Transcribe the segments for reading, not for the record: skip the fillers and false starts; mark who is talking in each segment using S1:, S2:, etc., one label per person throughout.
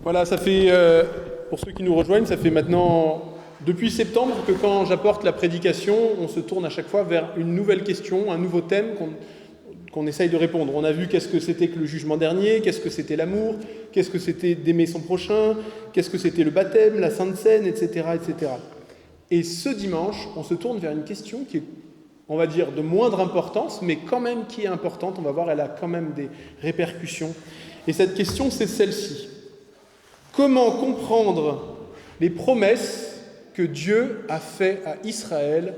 S1: Voilà, ça fait, pour ceux qui nous rejoignent, ça fait maintenant depuis septembre que quand j'apporte la prédication, on se tourne à chaque fois vers une nouvelle question, un nouveau thème qu'on essaye de répondre. On a vu qu'est-ce que c'était que le jugement dernier, qu'est-ce que c'était l'amour, qu'est-ce que c'était d'aimer son prochain, qu'est-ce que c'était le baptême, la Sainte Seine, etc., etc. Et ce dimanche, on se tourne vers une question qui est, on va dire, de moindre importance, mais quand même qui est importante. On va voir, elle a quand même des répercussions. Et cette question, c'est celle-ci. Comment comprendre les promesses que Dieu a faites à Israël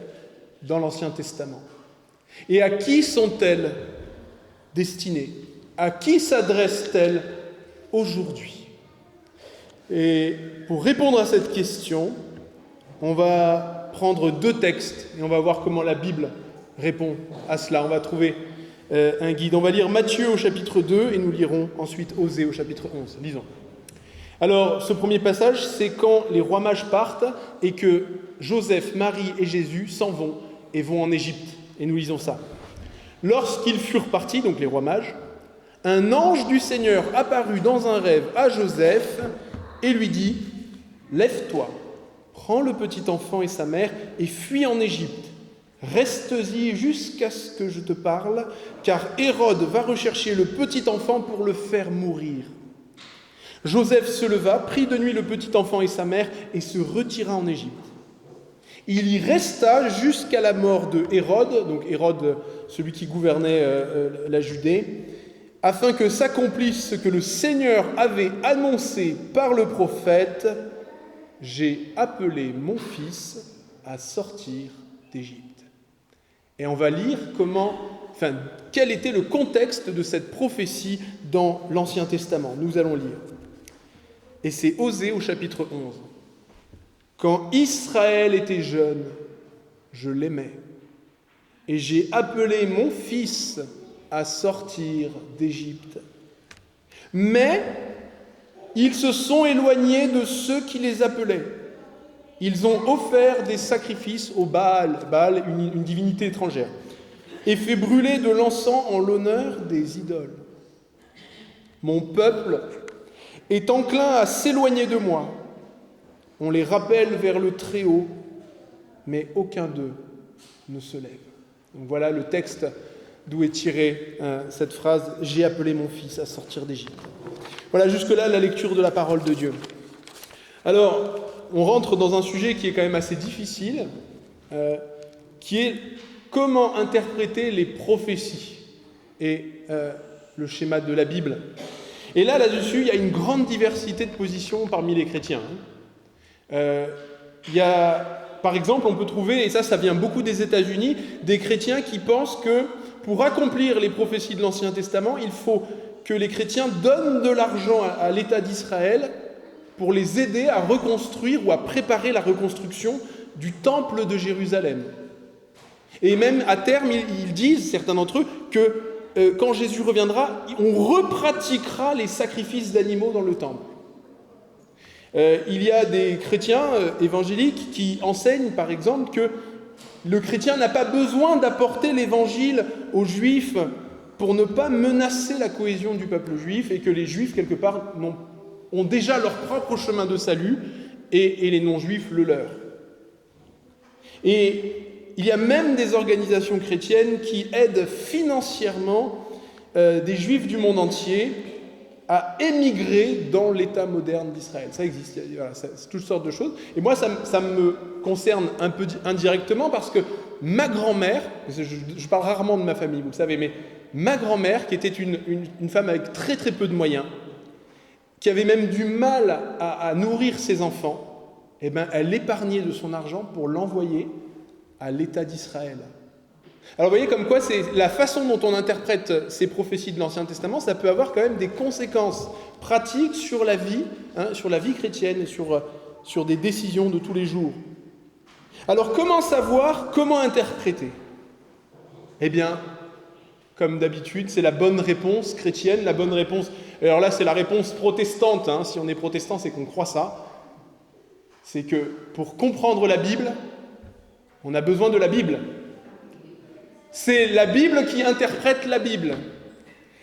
S1: dans l'Ancien Testament? Et à qui sont-elles destinées? À qui s'adressent-elles aujourd'hui? Et pour répondre à cette question, on va prendre deux textes et on va voir comment la Bible répond à cela. On va trouver un guide. On va lire Matthieu au chapitre 2 et nous lirons ensuite Osée au chapitre 11. Lisons. Alors, ce premier passage, c'est quand les rois mages partent et que Joseph, Marie et Jésus s'en vont et vont en Égypte. Et nous lisons ça. Lorsqu'ils furent partis, donc les rois mages, un ange du Seigneur apparut dans un rêve à Joseph et lui dit « Lève-toi, prends le petit enfant et sa mère et fuis en Égypte. Reste-y jusqu'à ce que je te parle, car Hérode va rechercher le petit enfant pour le faire mourir. » Joseph se leva, prit de nuit le petit enfant et sa mère et se retira en Égypte. Il y resta jusqu'à la mort de Hérode, donc Hérode, celui qui gouvernait la Judée, afin que s'accomplisse ce que le Seigneur avait annoncé par le prophète « J'ai appelé mon fils à sortir d'Égypte ». Et on va lire quel était le contexte de cette prophétie dans l'Ancien Testament. Nous allons lire. Et c'est Osée au chapitre 11. Quand Israël était jeune, je l'aimais, et j'ai appelé mon fils à sortir d'Égypte. Mais ils se sont éloignés de ceux qui les appelaient. Ils ont offert des sacrifices au Baal, une divinité étrangère, et fait brûler de l'encens en l'honneur des idoles. Mon peuple est enclin à s'éloigner de moi. On les rappelle vers le Très-Haut, mais aucun d'eux ne se lève. Donc voilà le texte d'où est tirée cette phrase « J'ai appelé mon fils à sortir d'Égypte ». Voilà jusque-là la lecture de la parole de Dieu. Alors, on rentre dans un sujet qui est quand même assez difficile, qui est comment interpréter les prophéties et le schéma de la Bible. Et là-dessus, il y a une grande diversité de positions parmi les chrétiens. Il y a, par exemple, on peut trouver, et ça vient beaucoup des États-Unis, des chrétiens qui pensent que pour accomplir les prophéties de l'Ancien Testament, il faut que les chrétiens donnent de l'argent à l'État d'Israël pour les aider à reconstruire ou à préparer la reconstruction du temple de Jérusalem. Et même à terme, ils disent, certains d'entre eux, que quand Jésus reviendra, on repratiquera les sacrifices d'animaux dans le temple. Il y a des chrétiens évangéliques qui enseignent, par exemple, que le chrétien n'a pas besoin d'apporter l'évangile aux juifs pour ne pas menacer la cohésion du peuple juif et que les juifs, quelque part, ont déjà leur propre chemin de salut et les non-juifs le leur. Et il y a même des organisations chrétiennes qui aident financièrement des juifs du monde entier à émigrer dans l'État moderne d'Israël. Ça existe, voilà, c'est toutes sortes de choses. Et moi, ça me concerne un peu indirectement parce que ma grand-mère, je parle rarement de ma famille, vous le savez, mais ma grand-mère, qui était une femme avec très très peu de moyens, qui avait même du mal à nourrir ses enfants, eh ben, elle épargnait de son argent pour l'envoyer à l'État d'Israël. Alors vous voyez comme quoi c'est la façon dont on interprète ces prophéties de l'Ancien Testament, ça peut avoir quand même des conséquences pratiques sur la vie chrétienne et sur des décisions de tous les jours. Alors comment savoir, comment interpréter? Eh bien, comme d'habitude, c'est la bonne réponse chrétienne, la bonne réponse. Alors là, c'est la réponse protestante. Si on est protestant, c'est qu'on croit ça. C'est que pour comprendre la Bible, on a besoin de la Bible. C'est la Bible qui interprète la Bible.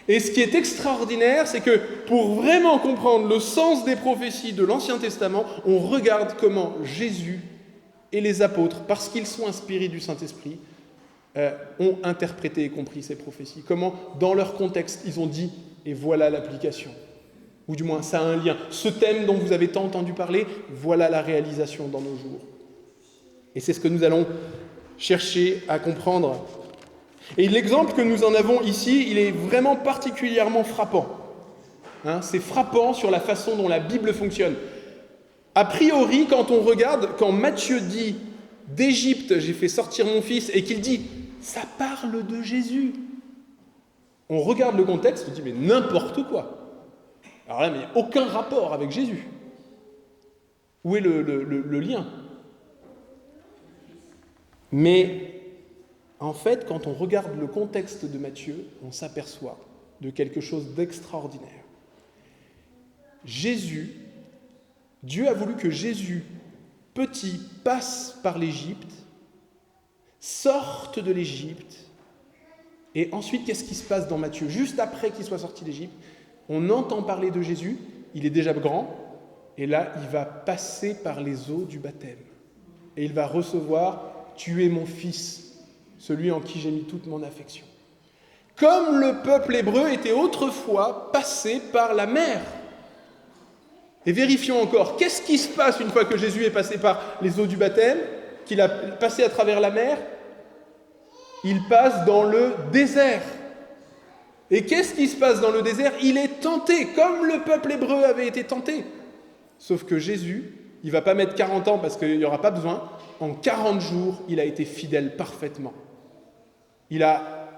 S1: Et ce qui est extraordinaire, c'est que pour vraiment comprendre le sens des prophéties de l'Ancien Testament, on regarde comment Jésus et les apôtres, parce qu'ils sont inspirés du Saint-Esprit, ont interprété et compris ces prophéties. Comment, dans leur contexte, ils ont dit « et voilà l'application ». Ou du moins, ça a un lien. Ce thème dont vous avez tant entendu parler, voilà la réalisation dans nos jours. Et c'est ce que nous allons chercher à comprendre. Et l'exemple que nous en avons ici, il est vraiment particulièrement frappant. C'est frappant sur la façon dont la Bible fonctionne. A priori, quand on regarde, quand Matthieu dit « d'Égypte, j'ai fait sortir mon fils » et qu'il dit « ça parle de Jésus », on regarde le contexte, on dit « mais n'importe quoi ». Alors là, mais il n'y a aucun rapport avec Jésus. Où est le lien ? Mais en fait, quand on regarde le contexte de Matthieu, on s'aperçoit de quelque chose d'extraordinaire. Dieu a voulu que Jésus, petit, passe par l'Égypte, sorte de l'Égypte, et ensuite, qu'est-ce qui se passe dans Matthieu ? Juste après qu'il soit sorti d'Égypte, on entend parler de Jésus, il est déjà grand, et là, il va passer par les eaux du baptême. Et il va recevoir « Tu es mon fils, celui en qui j'ai mis toute mon affection ». Comme le peuple hébreu était autrefois passé par la mer. Et vérifions encore, qu'est-ce qui se passe une fois que Jésus est passé par les eaux du baptême, qu'il a passé à travers la mer ? Il passe dans le désert. Et qu'est-ce qui se passe dans le désert ? Il est tenté, comme le peuple hébreu avait été tenté. Sauf que Jésus, il ne va pas mettre 40 ans parce qu'il n'y aura pas besoin. En 40 jours, il a été fidèle parfaitement. Il a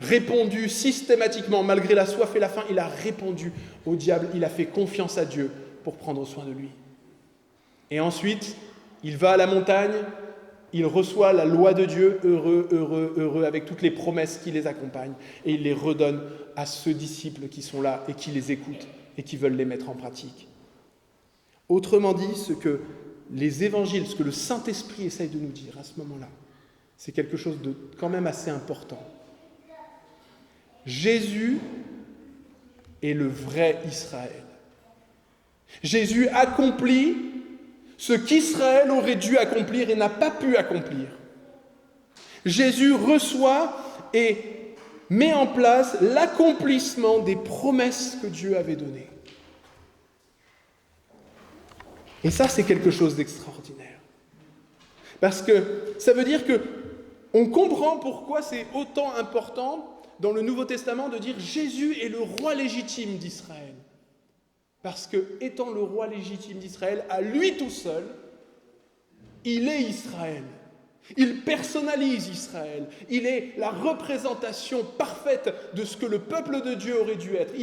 S1: répondu systématiquement, malgré la soif et la faim, il a répondu au diable, il a fait confiance à Dieu pour prendre soin de lui. Et ensuite, il va à la montagne, il reçoit la loi de Dieu, heureux, heureux, heureux, avec toutes les promesses qui les accompagnent, et il les redonne à ceux disciples qui sont là et qui les écoutent et qui veulent les mettre en pratique. Autrement dit, ce que les évangiles, ce que le Saint-Esprit essaye de nous dire à ce moment-là, c'est quelque chose de quand même assez important. Jésus est le vrai Israël. Jésus accomplit ce qu'Israël aurait dû accomplir et n'a pas pu accomplir. Jésus reçoit et met en place l'accomplissement des promesses que Dieu avait données. Et ça, c'est quelque chose d'extraordinaire. Parce que ça veut dire qu'on comprend pourquoi c'est autant important dans le Nouveau Testament de dire Jésus est le roi légitime d'Israël. Parce que, étant le roi légitime d'Israël, à lui tout seul, il est Israël. Il personnalise Israël. Il est la représentation parfaite de ce que le peuple de Dieu aurait dû être.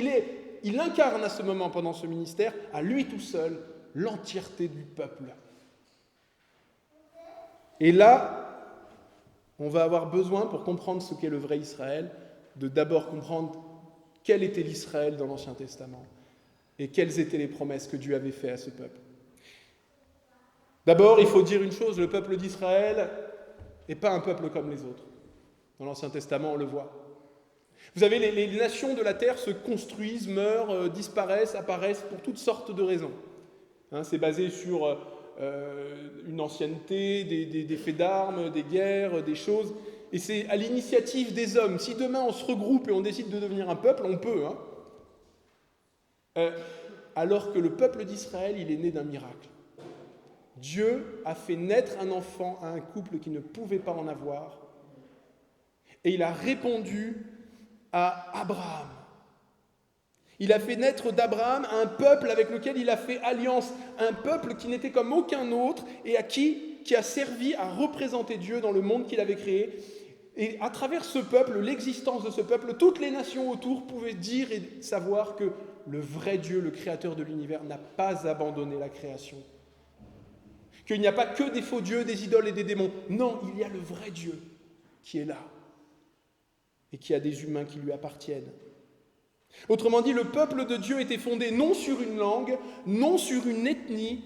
S1: Il incarne à ce moment, pendant ce ministère, à lui tout seul, l'entièreté du peuple. Et là, on va avoir besoin, pour comprendre ce qu'est le vrai Israël, de d'abord comprendre quel était l'Israël dans l'Ancien Testament et quelles étaient les promesses que Dieu avait faites à ce peuple. D'abord, il faut dire une chose, le peuple d'Israël n'est pas un peuple comme les autres. Dans l'Ancien Testament, on le voit. Vous savez, les nations de la terre se construisent, meurent, disparaissent, apparaissent pour toutes sortes de raisons. C'est basé sur une ancienneté, des faits d'armes, des guerres, des choses. Et c'est à l'initiative des hommes. Si demain on se regroupe et on décide de devenir un peuple, on peut. Alors que le peuple d'Israël, il est né d'un miracle. Dieu a fait naître un enfant à un couple qui ne pouvait pas en avoir. Et il a répondu à Abraham. Il a fait naître d'Abraham un peuple avec lequel il a fait alliance, un peuple qui n'était comme aucun autre et qui a servi à représenter Dieu dans le monde qu'il avait créé. Et à travers ce peuple, l'existence de ce peuple, toutes les nations autour pouvaient dire et savoir que le vrai Dieu, le créateur de l'univers, n'a pas abandonné la création. Qu'il n'y a pas que des faux dieux, des idoles et des démons. Non, il y a le vrai Dieu qui est là et qui a des humains qui lui appartiennent. Autrement dit, le peuple de Dieu était fondé non sur une langue, non sur une ethnie,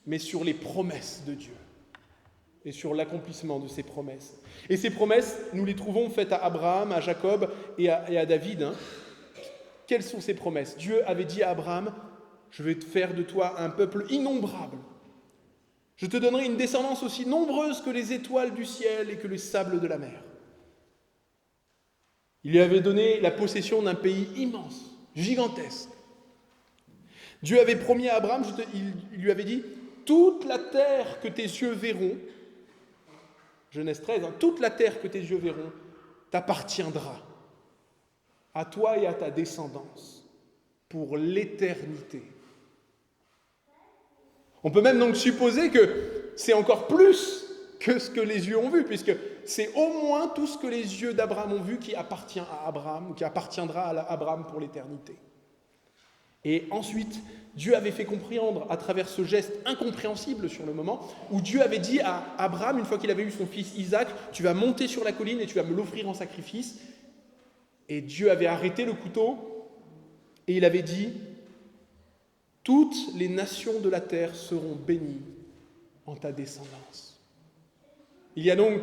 S1: mais sur les promesses de Dieu. et sur l'accomplissement de ses promesses. Et ces promesses, nous les trouvons faites à Abraham, à Jacob et à David. Quelles sont ces promesses ? Dieu avait dit à Abraham, « Je vais te faire de toi un peuple innombrable. Je te donnerai une descendance aussi nombreuse que les étoiles du ciel et que les sables de la mer. » Il lui avait donné la possession d'un pays immense, gigantesque. Dieu avait promis à Abraham, il lui avait dit, « Toute la terre que tes yeux verront, Genèse 13, toute la terre que tes yeux verront t'appartiendra, à toi et à ta descendance, pour l'éternité. » On peut même donc supposer que c'est encore plus que ce que les yeux ont vu, puisque c'est au moins tout ce que les yeux d'Abraham ont vu qui appartient à Abraham, ou qui appartiendra à Abraham pour l'éternité. Et ensuite, Dieu avait fait comprendre à travers ce geste incompréhensible sur le moment, où Dieu avait dit à Abraham, une fois qu'il avait eu son fils Isaac, « Tu vas monter sur la colline et tu vas me l'offrir en sacrifice. » Et Dieu avait arrêté le couteau et il avait dit, « Toutes les nations de la terre seront bénies en ta descendance. » Il y a donc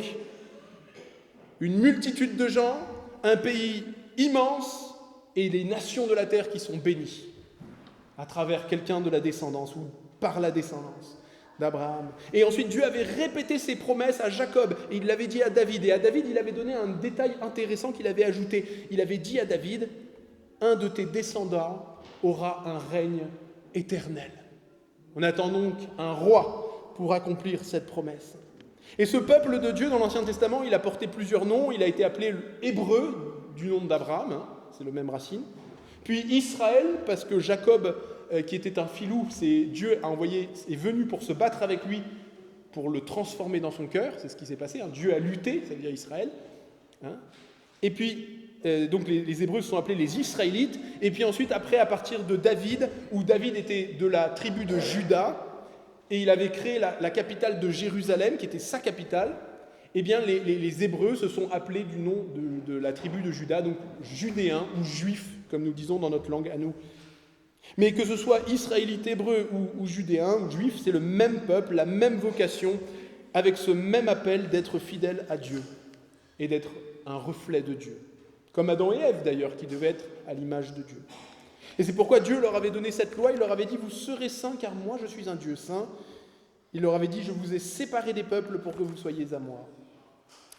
S1: une multitude de gens, un pays immense et les nations de la terre qui sont bénies à travers quelqu'un de la descendance ou par la descendance d'Abraham. Et ensuite, Dieu avait répété ses promesses à Jacob et il l'avait dit à David. Et à David, il avait donné un détail intéressant qu'il avait ajouté. Il avait dit à David, « Un de tes descendants aura un règne éternel. » On attend donc un roi pour accomplir cette promesse. Et ce peuple de Dieu dans l'Ancien Testament, il a porté plusieurs noms. Il a été appelé Hébreu, du nom d'Abraham, c'est le même racine. Puis Israël, parce que Jacob, qui était un filou, Dieu est venu pour se battre avec lui, pour le transformer dans son cœur, c'est ce qui s'est passé. Dieu a lutté, ça veut dire Israël. Et puis, donc les Hébreux sont appelés les Israélites. Et puis ensuite, après, à partir de David, où David était de la tribu de Juda, et il avait créé la capitale de Jérusalem, qui était sa capitale, eh bien les Hébreux se sont appelés du nom de la tribu de Juda, donc judéens ou juifs, comme nous disons dans notre langue à nous. Mais que ce soit israélite, hébreu ou judéen ou juif, c'est le même peuple, la même vocation, avec ce même appel d'être fidèle à Dieu et d'être un reflet de Dieu. Comme Adam et Ève d'ailleurs, qui devaient être à l'image de Dieu. Et c'est pourquoi Dieu leur avait donné cette loi, il leur avait dit « Vous serez saints car moi je suis un Dieu saint ». Il leur avait dit « Je vous ai séparés des peuples pour que vous soyez à moi ».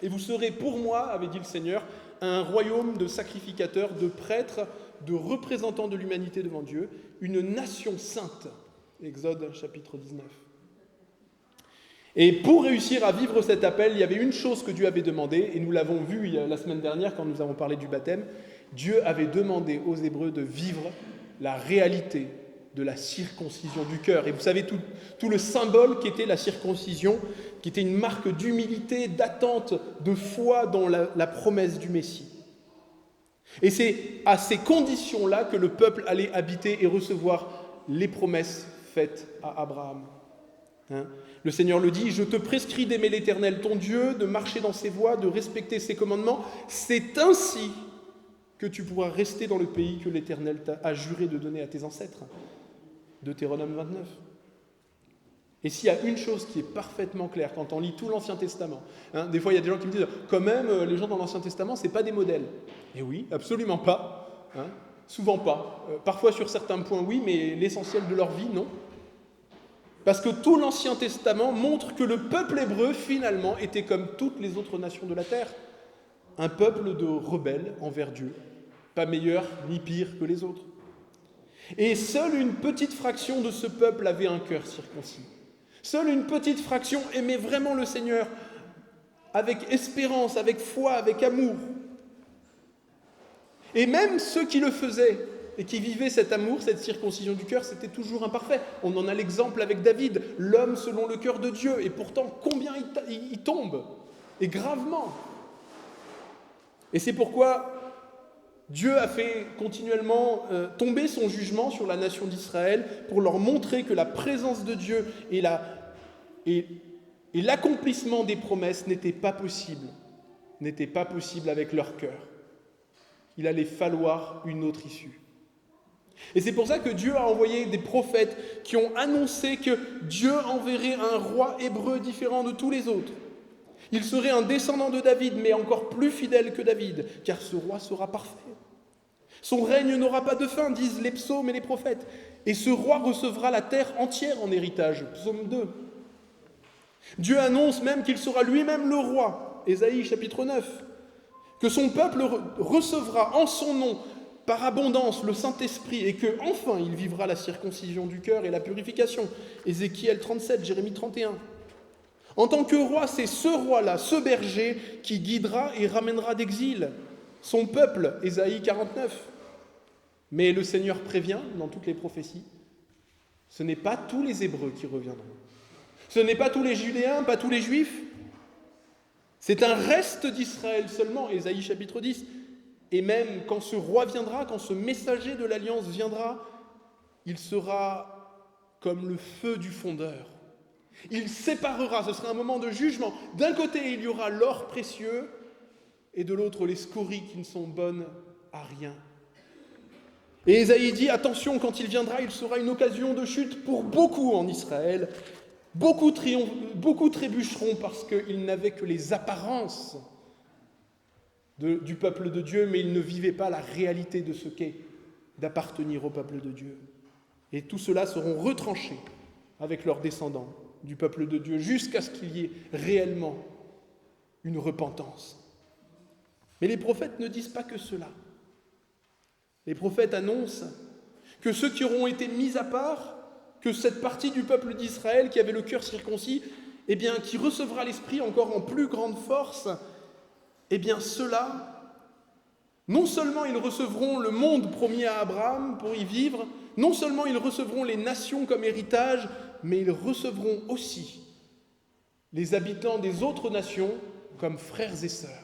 S1: Et vous serez pour moi, avait dit le Seigneur, un royaume de sacrificateurs, de prêtres, de représentants de l'humanité devant Dieu, une nation sainte. Exode chapitre 19. Et pour réussir à vivre cet appel, il y avait une chose que Dieu avait demandé, et nous l'avons vu la semaine dernière quand nous avons parlé du baptême. Dieu avait demandé aux Hébreux de vivre la réalité de la circoncision du cœur. Et vous savez tout le symbole qu'était la circoncision, qui était une marque d'humilité, d'attente, de foi dans la promesse du Messie. Et c'est à ces conditions-là que le peuple allait habiter et recevoir les promesses faites à Abraham. Le Seigneur le dit, « Je te prescris d'aimer l'Éternel, ton Dieu, de marcher dans ses voies, de respecter ses commandements. C'est ainsi que tu pourras rester dans le pays que l'Éternel a juré de donner à tes ancêtres. » Deutéronome 29. Et s'il y a une chose qui est parfaitement claire quand on lit tout l'Ancien Testament, des fois il y a des gens qui me disent « Quand même, les gens dans l'Ancien Testament, ce n'est pas des modèles. » Et oui, absolument pas. Souvent pas. Parfois sur certains points, oui, mais l'essentiel de leur vie, non. Parce que tout l'Ancien Testament montre que le peuple hébreu, finalement, était comme toutes les autres nations de la terre. Un peuple de rebelles envers Dieu, pas meilleur ni pire que les autres. Et seule une petite fraction de ce peuple avait un cœur circoncis. Seule une petite fraction aimait vraiment le Seigneur, avec espérance, avec foi, avec amour. Et même ceux qui le faisaient et qui vivaient cet amour, cette circoncision du cœur, c'était toujours imparfait. On en a l'exemple avec David, l'homme selon le cœur de Dieu. Et pourtant, combien il tombe, et gravement. Et c'est pourquoi Dieu a fait continuellement tomber son jugement sur la nation d'Israël pour leur montrer que la présence de Dieu et l'accomplissement des promesses n'étaient pas possibles avec leur cœur. Il allait falloir une autre issue. Et c'est pour ça que Dieu a envoyé des prophètes qui ont annoncé que Dieu enverrait un roi hébreu différent de tous les autres. Il serait un descendant de David, mais encore plus fidèle que David, car ce roi sera parfait. Son règne n'aura pas de fin, disent les psaumes et les prophètes. Et ce roi recevra la terre entière en héritage. Psaume 2. Dieu annonce même qu'il sera lui-même le roi. Ésaïe chapitre 9. Que son peuple recevra en son nom, par abondance, le Saint-Esprit, et que, enfin, il vivra la circoncision du cœur et la purification. Ézéchiel 37, Jérémie 31. En tant que roi, c'est ce roi-là, ce berger, qui guidera et ramènera d'exil son peuple, Ésaïe 49. Mais le Seigneur prévient, dans toutes les prophéties, ce n'est pas tous les Hébreux qui reviendront. Ce n'est pas tous les Judéens, pas tous les Juifs. C'est un reste d'Israël seulement, Ésaïe chapitre 10. Et même quand ce roi viendra, quand ce messager de l'Alliance viendra, il sera comme le feu du fondeur. Il séparera, ce sera un moment de jugement. D'un côté, il y aura l'or précieux, et de l'autre, les scories qui ne sont bonnes à rien. Et Ésaïe dit, attention, quand il viendra, il sera une occasion de chute pour beaucoup en Israël. Beaucoup trébucheront parce qu'ils n'avaient que les apparences du peuple de Dieu, mais ils ne vivaient pas la réalité de ce qu'est d'appartenir au peuple de Dieu. Et tout cela seront retranchés avec leurs descendants du peuple de Dieu, jusqu'à ce qu'il y ait réellement une repentance. Mais les prophètes ne disent pas que cela. Les prophètes annoncent que ceux qui auront été mis à part, que cette partie du peuple d'Israël qui avait le cœur circoncis, eh bien, qui recevra l'Esprit encore en plus grande force, eh bien, ceux-là, non seulement ils recevront le monde promis à Abraham pour y vivre, non seulement ils recevront les nations comme héritage, mais ils recevront aussi les habitants des autres nations comme frères et sœurs.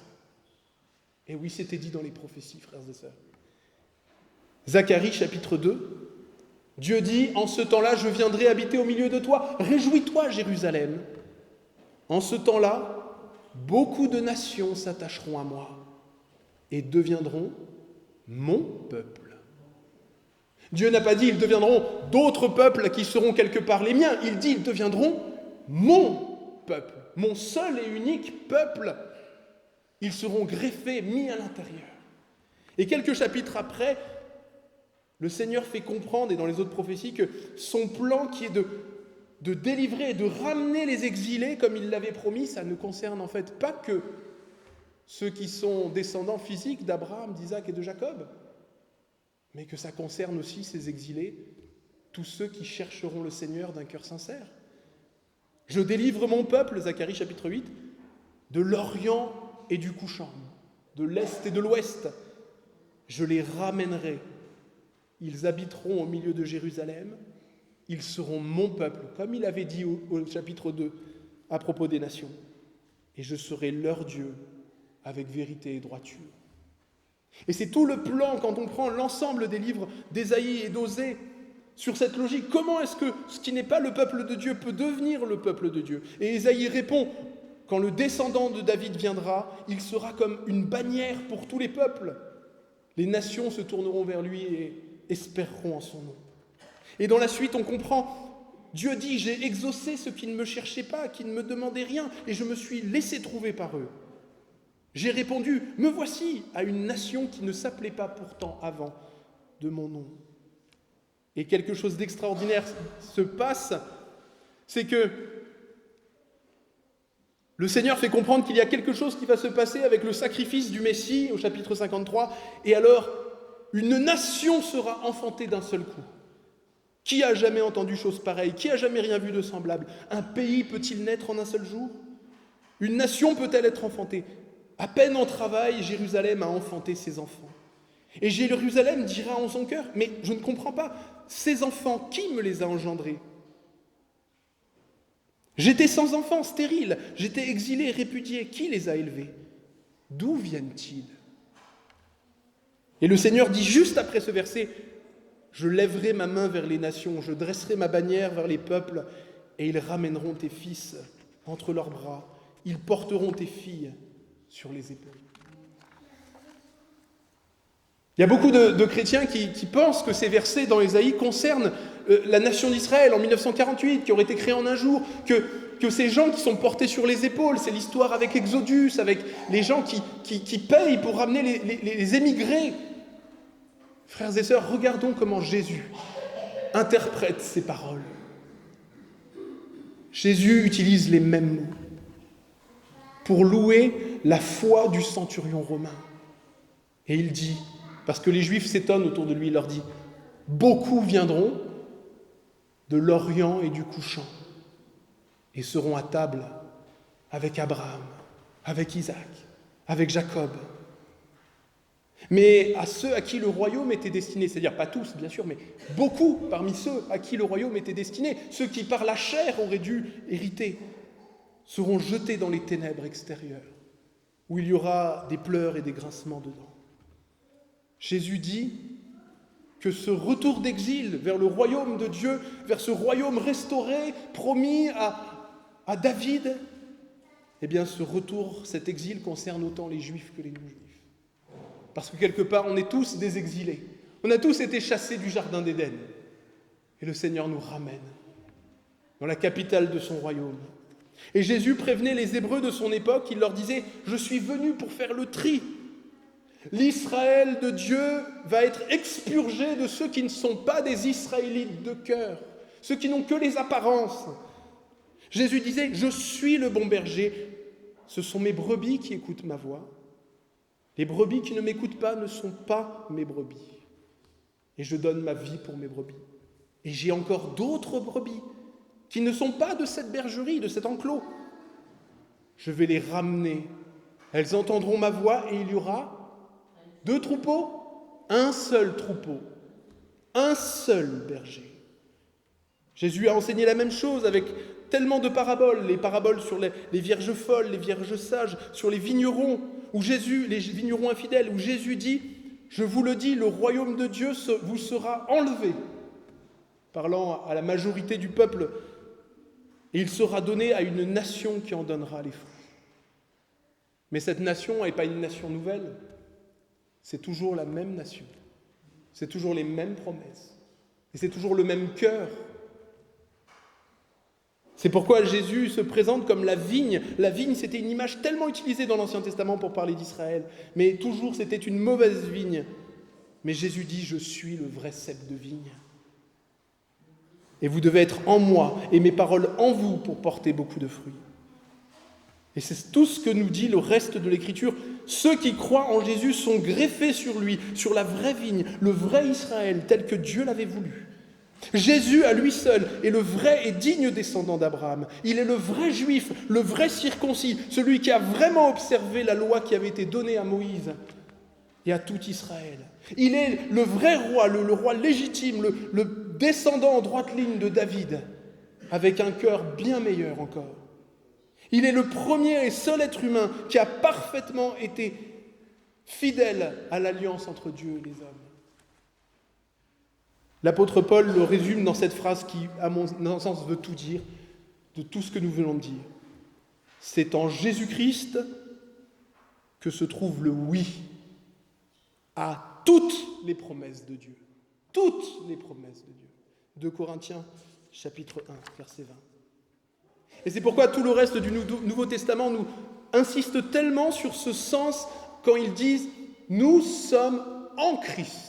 S1: Et oui, c'était dit dans les prophéties, frères et sœurs. Zacharie chapitre 2, Dieu dit, en ce temps-là, je viendrai habiter au milieu de toi. Réjouis-toi, Jérusalem. En ce temps-là, beaucoup de nations s'attacheront à moi et deviendront mon peuple. Dieu n'a pas dit, ils deviendront d'autres peuples qui seront quelque part les miens. Il dit, ils deviendront mon peuple, mon seul et unique peuple. Ils seront greffés, mis à l'intérieur. Et quelques chapitres après, le Seigneur fait comprendre, et dans les autres prophéties, que son plan qui est de délivrer et de ramener les exilés, comme il l'avait promis, ça ne concerne en fait pas que ceux qui sont descendants physiques d'Abraham, d'Isaac et de Jacob, mais que ça concerne aussi ces exilés, tous ceux qui chercheront le Seigneur d'un cœur sincère. Je délivre mon peuple, Zacharie chapitre 8, de l'Orient et du Couchant, de l'Est et de l'Ouest. Je les ramènerai. Ils habiteront au milieu de Jérusalem. Ils seront mon peuple, comme il avait dit au chapitre 2 à propos des nations. Et je serai leur Dieu avec vérité et droiture. Et c'est tout le plan, quand on prend l'ensemble des livres d'Ésaïe et d'Osée, sur cette logique. Comment est-ce que ce qui n'est pas le peuple de Dieu peut devenir le peuple de Dieu? Et Ésaïe répond, quand le descendant de David viendra, il sera comme une bannière pour tous les peuples. Les nations se tourneront vers lui et espéreront en son nom. Et dans la suite, on comprend, Dieu dit, j'ai exaucé ceux qui ne me cherchaient pas, qui ne me demandaient rien, et je me suis laissé trouver par eux. J'ai répondu, me voici, à une nation qui ne s'appelait pas pourtant avant de mon nom. Et quelque chose d'extraordinaire se passe, c'est que le Seigneur fait comprendre qu'il y a quelque chose qui va se passer avec le sacrifice du Messie au chapitre 53, et alors une nation sera enfantée d'un seul coup. Qui a jamais entendu chose pareille? Qui a jamais rien vu de semblable? Un pays peut-il naître en un seul jour? Une nation peut-elle être enfantée? À peine en travail, Jérusalem a enfanté ses enfants. Et Jérusalem dira en son cœur, mais je ne comprends pas, ces enfants, qui me les a engendrés? J'étais sans enfant, stérile, j'étais exilé, répudié, qui les a élevés? D'où viennent-ils? Et le Seigneur dit juste après ce verset, je lèverai ma main vers les nations, je dresserai ma bannière vers les peuples, et ils ramèneront tes fils entre leurs bras, ils porteront tes filles sur les épaules. Il y a beaucoup de chrétiens qui pensent que ces versets dans Ésaïe concernent la nation d'Israël en 1948, qui aurait été créée en un jour, que ces gens qui sont portés sur les épaules, c'est l'histoire avec Exodus, avec les gens qui payent pour ramener les émigrés. Frères et sœurs, regardons comment Jésus interprète ces paroles. Jésus utilise les mêmes mots pour louer la foi du centurion romain. Et il dit, parce que les Juifs s'étonnent autour de lui, il leur dit « Beaucoup viendront de l'Orient et du Couchant et seront à table avec Abraham, avec Isaac, avec Jacob. » Mais à ceux à qui le royaume était destiné, c'est-à-dire pas tous bien sûr, mais beaucoup parmi ceux à qui le royaume était destiné, ceux qui par la chair auraient dû hériter, seront jetés dans les ténèbres extérieures, où il y aura des pleurs et des grincements dedans. Jésus dit que ce retour d'exil vers le royaume de Dieu, vers ce royaume restauré, promis à David, eh bien ce retour, cet exil concerne autant les Juifs que les non-Juifs. Parce que quelque part, on est tous des exilés. On a tous été chassés du jardin d'Éden. Et le Seigneur nous ramène dans la capitale de son royaume. Et Jésus prévenait les Hébreux de son époque, il leur disait « Je suis venu pour faire le tri. L'Israël de Dieu va être expurgé de ceux qui ne sont pas des Israélites de cœur, ceux qui n'ont que les apparences. » Jésus disait « Je suis le bon berger. Ce sont mes brebis qui écoutent ma voix. Les brebis qui ne m'écoutent pas ne sont pas mes brebis. Et je donne ma vie pour mes brebis. Et j'ai encore d'autres brebis qui ne sont pas de cette bergerie, de cet enclos. Je vais les ramener. Elles entendront ma voix et il y aura 2 troupeaux, un seul troupeau, un seul berger. Jésus a enseigné la même chose avec tellement de paraboles, les paraboles sur les vierges folles, les vierges sages, sur les vignerons, les vignerons infidèles, où Jésus dit « Je vous le dis, le royaume de Dieu vous sera enlevé », parlant à la majorité du peuple, et il sera donné à une nation qui en donnera les fruits. Mais cette nation n'est pas une nation nouvelle, c'est toujours la même nation, c'est toujours les mêmes promesses, et c'est toujours le même cœur. C'est pourquoi Jésus se présente comme la vigne. La vigne, c'était une image tellement utilisée dans l'Ancien Testament pour parler d'Israël, mais toujours c'était une mauvaise vigne. Mais Jésus dit « Je suis le vrai cep de vigne. Et vous devez être en moi, et mes paroles en vous pour porter beaucoup de fruits. » Et c'est tout ce que nous dit le reste de l'Écriture. Ceux qui croient en Jésus sont greffés sur lui, sur la vraie vigne, le vrai Israël, tel que Dieu l'avait voulu. Jésus à lui seul est le vrai et digne descendant d'Abraham. Il est le vrai juif, le vrai circoncis, celui qui a vraiment observé la loi qui avait été donnée à Moïse et à tout Israël. Il est le vrai roi, le roi légitime, le descendant en droite ligne de David, avec un cœur bien meilleur encore. Il est le premier et seul être humain qui a parfaitement été fidèle à l'alliance entre Dieu et les hommes. L'apôtre Paul le résume dans cette phrase qui, à mon sens, veut tout dire, de tout ce que nous venons de dire. C'est en Jésus-Christ que se trouve le oui à toutes les promesses de Dieu. Toutes les promesses de Dieu. 2 Corinthiens, chapitre 1, verset 20. Et c'est pourquoi tout le reste du Nouveau Testament nous insiste tellement sur ce sens quand ils disent « Nous sommes en Christ ».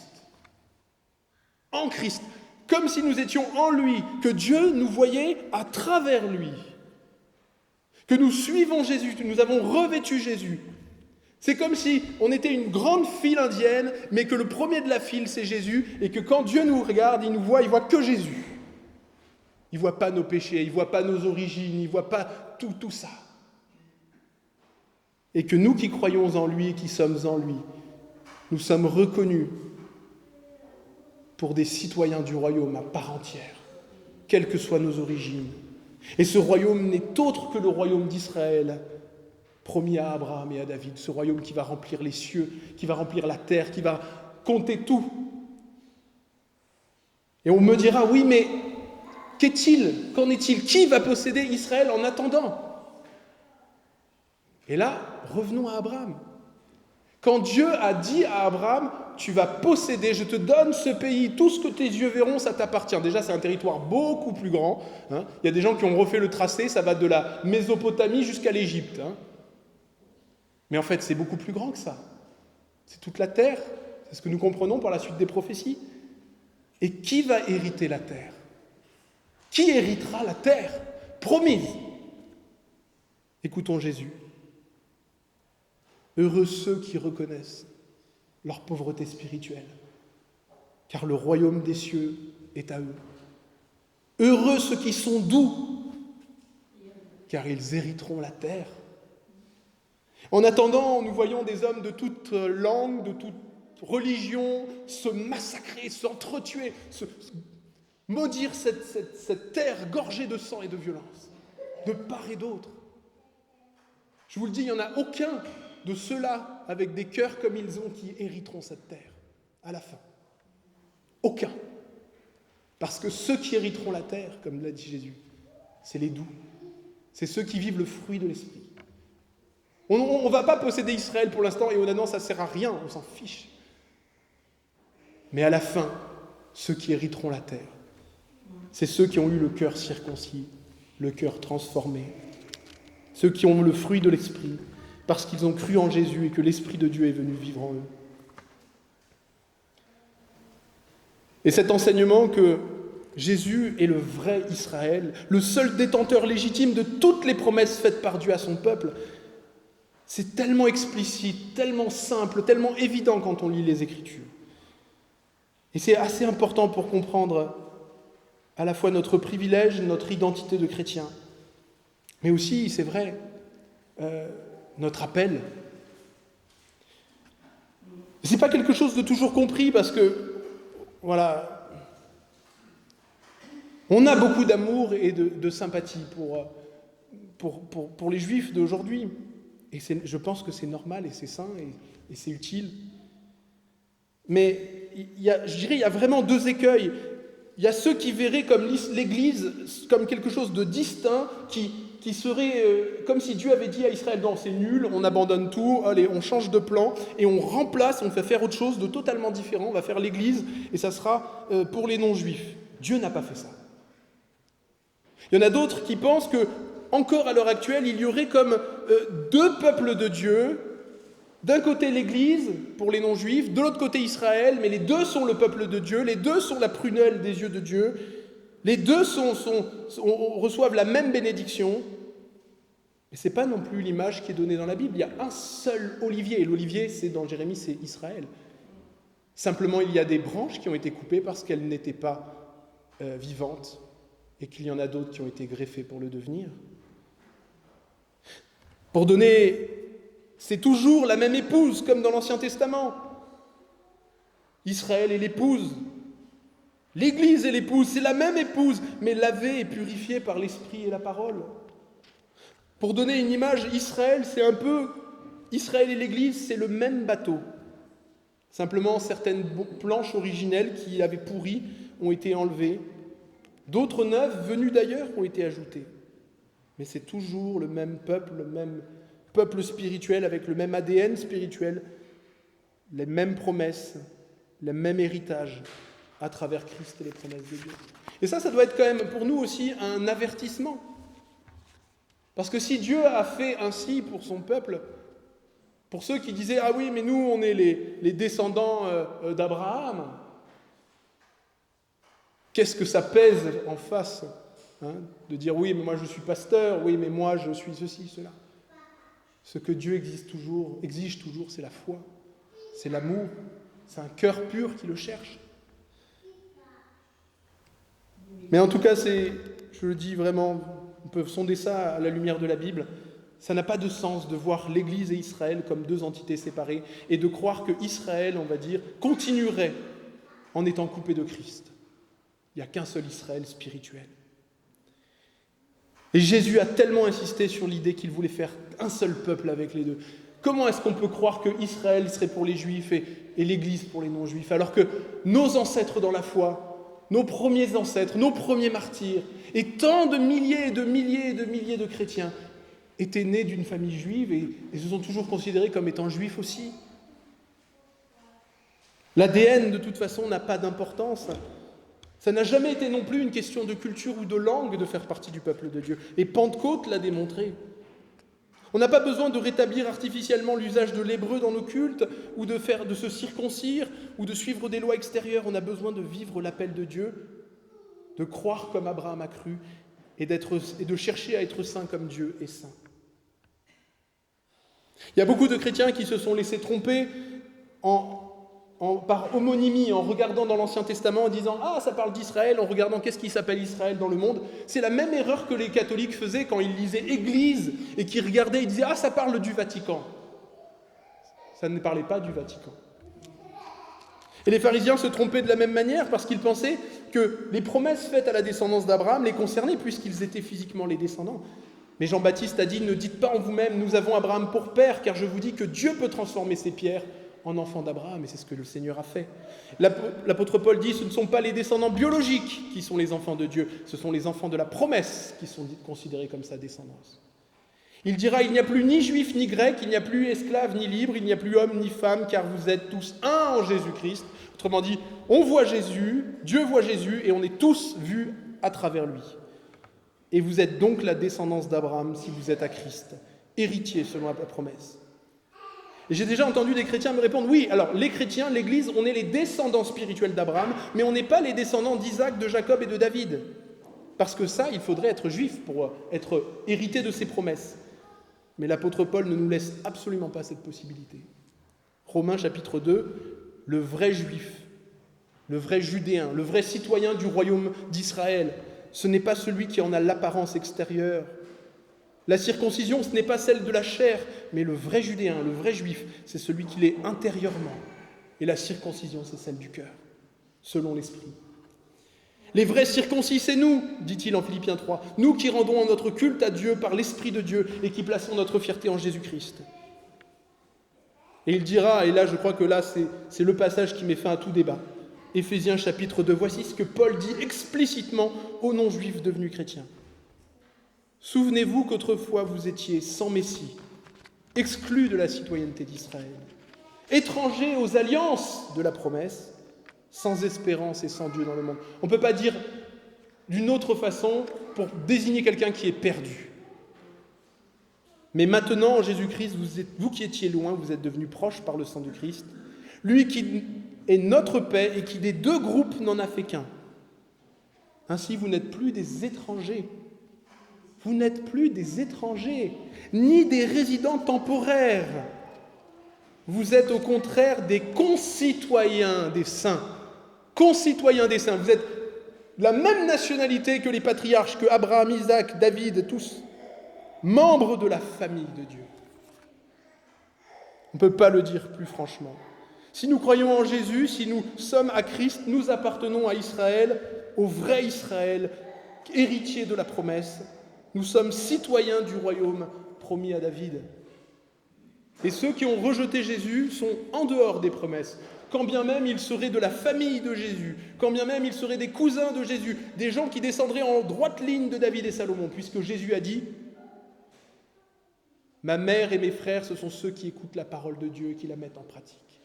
S1: En Christ, comme si nous étions en lui, que Dieu nous voyait à travers lui, que nous suivons Jésus, que nous avons revêtu Jésus. C'est comme si on était une grande file indienne, mais que le premier de la file, c'est Jésus, et que quand Dieu nous regarde, il voit que Jésus. Il ne voit pas nos péchés, il ne voit pas nos origines, il ne voit pas tout ça. Et que nous qui croyons en lui et qui sommes en lui, nous sommes reconnus pour des citoyens du royaume à part entière, quelles que soient nos origines. Et ce royaume n'est autre que le royaume d'Israël, promis à Abraham et à David, ce royaume qui va remplir les cieux, qui va remplir la terre, qui va compter tout. Et on me dira, oui, mais qu'est-il ? Qu'en est-il ? Qui va posséder Israël en attendant ? Et là, revenons à Abraham. Quand Dieu a dit à Abraham, tu vas posséder, je te donne ce pays, tout ce que tes yeux verront, ça t'appartient. Déjà, c'est un territoire beaucoup plus grand. Hein. Il y a des gens qui ont refait le tracé, ça va de la Mésopotamie jusqu'à l'Égypte. Hein. Mais en fait, c'est beaucoup plus grand que ça. C'est toute la terre. C'est ce que nous comprenons par la suite des prophéties. Et qui va hériter la terre? Qui héritera la terre promise? Écoutons Jésus. Heureux ceux qui reconnaissent leur pauvreté spirituelle, car le royaume des cieux est à eux. Heureux ceux qui sont doux, car ils hériteront la terre. En attendant, nous voyons des hommes de toute langue, de toute religion, se massacrer, s'entretuer, maudire cette terre gorgée de sang et de violence, de part et d'autre. Je vous le dis, il n'y en a aucun de ceux-là, avec des cœurs comme ils ont, qui hériteront cette terre, à la fin. Aucun. Parce que ceux qui hériteront la terre, comme l'a dit Jésus, c'est les doux. C'est ceux qui vivent le fruit de l'esprit. On ne va pas posséder Israël pour l'instant, et honnêtement, ça ne sert à rien, on s'en fiche. Mais à la fin, ceux qui hériteront la terre, c'est ceux qui ont eu le cœur circoncis, le cœur transformé, ceux qui ont le fruit de l'esprit, parce qu'ils ont cru en Jésus et que l'Esprit de Dieu est venu vivre en eux. Et cet enseignement que Jésus est le vrai Israël, le seul détenteur légitime de toutes les promesses faites par Dieu à son peuple, c'est tellement explicite, tellement simple, tellement évident quand on lit les Écritures. Et c'est assez important pour comprendre à la fois notre privilège, notre identité de chrétien, mais aussi, c'est vrai, notre appel. Ce n'est pas quelque chose de toujours compris parce que, voilà, on a beaucoup d'amour et de sympathie pour les Juifs d'aujourd'hui. Et je pense que c'est normal et c'est sain et c'est utile. Mais je dirais, il y a vraiment deux écueils. Il y a ceux qui verraient comme l'Église comme quelque chose de distinct, qui serait comme si Dieu avait dit à Israël, non, c'est nul, on abandonne tout, allez, on change de plan, et on remplace, on fait faire autre chose de totalement différent, on va faire l'Église, et ça sera pour les non-juifs. Dieu n'a pas fait ça. Il y en a d'autres qui pensent que, encore à l'heure actuelle, il y aurait comme deux peuples de Dieu, d'un côté l'Église, pour les non-juifs, de l'autre côté Israël, mais les deux sont le peuple de Dieu, les deux sont la prunelle des yeux de Dieu, les deux reçoivent la même bénédiction. Mais ce n'est pas non plus l'image qui est donnée dans la Bible. Il y a un seul olivier, et l'olivier, c'est dans Jérémie, c'est Israël. Simplement, il y a des branches qui ont été coupées parce qu'elles n'étaient pas vivantes, et qu'il y en a d'autres qui ont été greffées pour le devenir. Pour donner, c'est toujours la même épouse, comme dans l'Ancien Testament. Israël est l'épouse. L'Église est l'épouse, c'est la même épouse, mais lavée et purifiée par l'Esprit et la parole. Pour donner une image, Israël, c'est un peu... Israël et l'Église, c'est le même bateau. Simplement, certaines planches originelles qui avaient pourri ont été enlevées. D'autres neuves, venues d'ailleurs, ont été ajoutées. Mais c'est toujours le même peuple spirituel, avec le même ADN spirituel, les mêmes promesses, le même héritage à travers Christ et les promesses de Dieu. Et ça doit être quand même pour nous aussi un avertissement. Parce que si Dieu a fait ainsi pour son peuple, pour ceux qui disaient « Ah oui, mais nous, on est les descendants d'Abraham », qu'est-ce que ça pèse en face de dire « Oui, mais moi je suis pasteur, oui, mais moi je suis ceci, cela ». Ce que Dieu exige toujours, c'est la foi, c'est l'amour, c'est un cœur pur qui le cherche. Mais en tout cas, je le dis vraiment, on peut sonder ça à la lumière de la Bible, ça n'a pas de sens de voir l'Église et Israël comme deux entités séparées et de croire que Israël, on va dire, continuerait en étant coupé de Christ. Il n'y a qu'un seul Israël spirituel. Et Jésus a tellement insisté sur l'idée qu'il voulait faire un seul peuple avec les deux. Comment est-ce qu'on peut croire que Israël serait pour les Juifs et l'Église pour les non-Juifs, alors que nos ancêtres dans la foi, nos premiers ancêtres, nos premiers martyrs, et tant de milliers et de milliers et de milliers de chrétiens étaient nés d'une famille juive et se sont toujours considérés comme étant juifs aussi. L'ADN, de toute façon, n'a pas d'importance. Ça n'a jamais été non plus une question de culture ou de langue de faire partie du peuple de Dieu. Et Pentecôte l'a démontré. On n'a pas besoin de rétablir artificiellement l'usage de l'hébreu dans nos cultes, ou de se circoncire, ou de suivre des lois extérieures. On a besoin de vivre l'appel de Dieu, de croire comme Abraham a cru, et de chercher à être saint comme Dieu est saint. Il y a beaucoup de chrétiens qui se sont laissés tromper par homonymie, en regardant dans l'Ancien Testament, en disant « Ah, ça parle d'Israël », en regardant qu'est-ce qui s'appelle Israël dans le monde. C'est la même erreur que les catholiques faisaient quand ils lisaient « Église » et qu'ils regardaient, ils disaient « Ah, ça parle du Vatican ». Ça ne parlait pas du Vatican. Et les pharisiens se trompaient de la même manière parce qu'ils pensaient que les promesses faites à la descendance d'Abraham les concernaient puisqu'ils étaient physiquement les descendants. Mais Jean-Baptiste a dit « Ne dites pas en vous-même, nous avons Abraham pour père, car je vous dis que Dieu peut transformer ces pierres en enfants d'Abraham. » Et c'est ce que le Seigneur a fait. L'apôtre Paul dit « Ce ne sont pas les descendants biologiques qui sont les enfants de Dieu, ce sont les enfants de la promesse qui sont considérés comme sa descendance. » Il dira « Il n'y a plus ni juif ni grec, il n'y a plus esclave ni libre, il n'y a plus homme ni femme, car vous êtes tous un en Jésus-Christ. » Autrement dit, on voit Jésus, Dieu voit Jésus, et on est tous vus à travers lui. Et vous êtes donc la descendance d'Abraham si vous êtes à Christ, héritier selon la promesse. Et j'ai déjà entendu des chrétiens me répondre, oui, alors les chrétiens, l'Église, on est les descendants spirituels d'Abraham, mais on n'est pas les descendants d'Isaac, de Jacob et de David. Parce que ça, il faudrait être juif pour être hérité de ces promesses. Mais l'apôtre Paul ne nous laisse absolument pas cette possibilité. Romains chapitre 2, le vrai juif, le vrai judéen, le vrai citoyen du royaume d'Israël, ce n'est pas celui qui en a l'apparence extérieure. La circoncision, ce n'est pas celle de la chair, mais le vrai judéen, le vrai juif, c'est celui qui l'est intérieurement. Et la circoncision, c'est celle du cœur, selon l'esprit. Les vrais circoncis, c'est nous, dit-il en Philippiens 3, nous qui rendons notre culte à Dieu par l'Esprit de Dieu et qui plaçons notre fierté en Jésus-Christ. Et il dira, et là je crois que là c'est le passage qui met fin à tout débat, Éphésiens chapitre 2, voici ce que Paul dit explicitement aux non-juifs devenus chrétiens. Souvenez-vous qu'autrefois vous étiez sans Messie, exclus de la citoyenneté d'Israël, étrangers aux alliances de la promesse, sans espérance et sans Dieu dans le monde. On ne peut pas dire d'une autre façon pour désigner quelqu'un qui est perdu. Mais maintenant, en Jésus-Christ, vous qui étiez loin, vous êtes devenus proches par le sang du Christ. Lui qui est notre paix et qui des deux groupes n'en a fait qu'un. Ainsi, vous n'êtes plus des étrangers. Vous n'êtes plus des étrangers, ni des résidents temporaires. Vous êtes au contraire des concitoyens des saints. Concitoyens des saints. Vous êtes la même nationalité que les patriarches, que Abraham, Isaac, David, tous. Membres de la famille de Dieu. On ne peut pas le dire plus franchement. Si nous croyons en Jésus, si nous sommes à Christ, nous appartenons à Israël, au vrai Israël, héritier de la promesse. Nous sommes citoyens du royaume promis à David. Et ceux qui ont rejeté Jésus sont en dehors des promesses. Quand bien même ils seraient de la famille de Jésus, quand bien même ils seraient des cousins de Jésus, des gens qui descendraient en droite ligne de David et Salomon, puisque Jésus a dit « Ma mère et mes frères, ce sont ceux qui écoutent la parole de Dieu et qui la mettent en pratique. »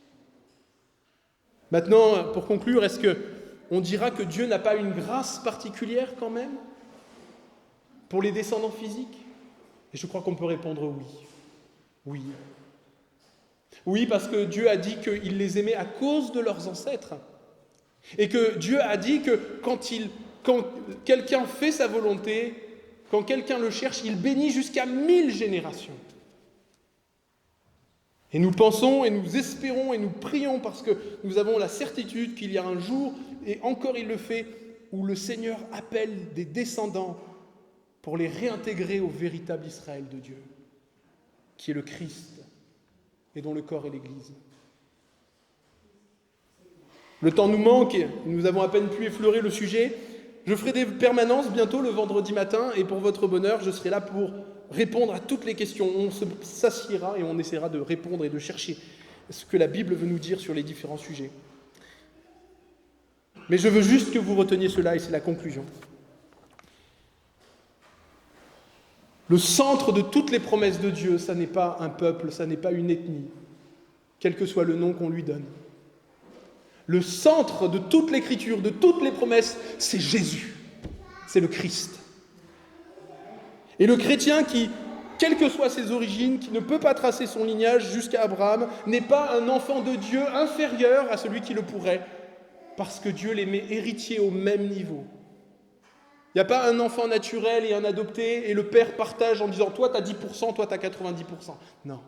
S1: Maintenant, pour conclure, est-ce qu'on dira que Dieu n'a pas une grâce particulière quand même pour les descendants physiques? Et je crois qu'on peut répondre oui. Oui. Oui, parce que Dieu a dit qu'il les aimait à cause de leurs ancêtres. Et que Dieu a dit que quand quelqu'un fait sa volonté, quand quelqu'un le cherche, il bénit jusqu'à 1000 générations. Et nous pensons et nous espérons et nous prions parce que nous avons la certitude qu'il y a un jour, et encore il le fait, où le Seigneur appelle des descendants pour les réintégrer au véritable Israël de Dieu, qui est le Christ et dont le corps est l'Église. Le temps nous manque, nous avons à peine pu effleurer le sujet. Je ferai des permanences bientôt le vendredi matin et pour votre bonheur, je serai là pour répondre à toutes les questions. On s'assiera et on essaiera de répondre et de chercher ce que la Bible veut nous dire sur les différents sujets. Mais je veux juste que vous reteniez cela et c'est la conclusion. Le centre de toutes les promesses de Dieu, ça n'est pas un peuple, ça n'est pas une ethnie, quel que soit le nom qu'on lui donne. Le centre de toute l'Écriture, de toutes les promesses, c'est Jésus. C'est le Christ. Et le chrétien qui, quelles que soient ses origines, qui ne peut pas tracer son lignage jusqu'à Abraham, n'est pas un enfant de Dieu inférieur à celui qui le pourrait, parce que Dieu les met héritiers au même niveau. Il n'y a pas un enfant naturel et un adopté, et le père partage en disant « toi, tu as 10%, toi, tu as 90%. » Non,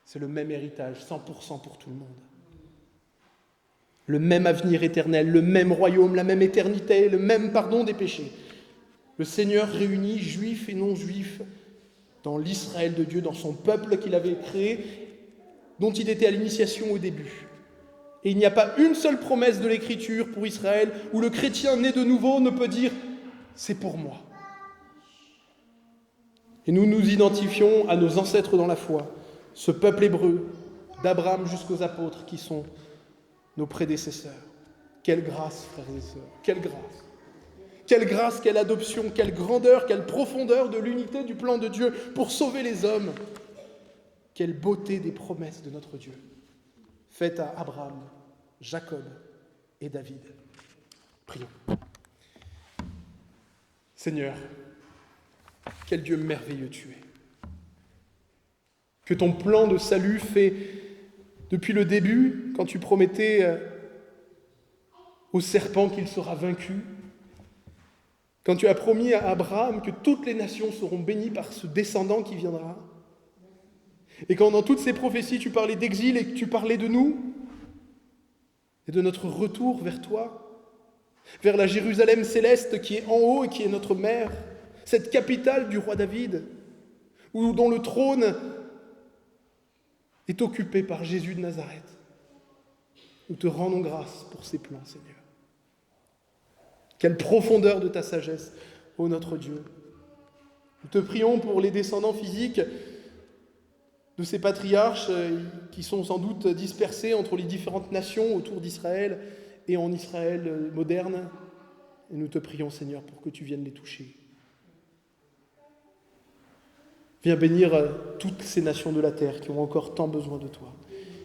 S1: c'est le même héritage, 100% pour tout le monde. Le même avenir éternel, le même royaume, la même éternité, le même pardon des péchés. Le Seigneur réunit juifs et non-juifs dans l'Israël de Dieu, dans son peuple qu'il avait créé, dont il était à l'initiation au début. Et il n'y a pas une seule promesse de l'Écriture pour Israël où le chrétien né de nouveau ne peut dire « c'est pour moi ». Et nous nous identifions à nos ancêtres dans la foi, ce peuple hébreu, d'Abraham jusqu'aux apôtres qui sont nos prédécesseurs. Quelle grâce, frères et sœurs, quelle grâce! Quelle grâce, quelle adoption, quelle grandeur, quelle profondeur de l'unité du plan de Dieu pour sauver les hommes. Quelle beauté des promesses de notre Dieu, faites à Abraham, Jacob et David. Prions. Seigneur, quel Dieu merveilleux tu es. Que ton plan de salut fait depuis le début, quand tu promettais au serpent qu'il sera vaincu, quand tu as promis à Abraham que toutes les nations seront bénies par ce descendant qui viendra, et quand dans toutes ces prophéties tu parlais d'exil et que tu parlais de nous, et de notre retour vers toi, vers la Jérusalem céleste qui est en haut et qui est notre mère, cette capitale du roi David, dont le trône est occupé par Jésus de Nazareth. Nous te rendons grâce pour ces plans, Seigneur. Quelle profondeur de ta sagesse, ô notre Dieu. Nous te prions pour les descendants physiques de ces patriarches qui sont sans doute dispersés entre les différentes nations autour d'Israël et en Israël moderne. Et nous te prions, Seigneur, pour que tu viennes les toucher. Viens bénir toutes ces nations de la terre qui ont encore tant besoin de toi.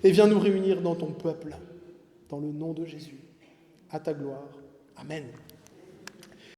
S1: Et viens nous réunir dans ton peuple, dans le nom de Jésus. À ta gloire. Amen.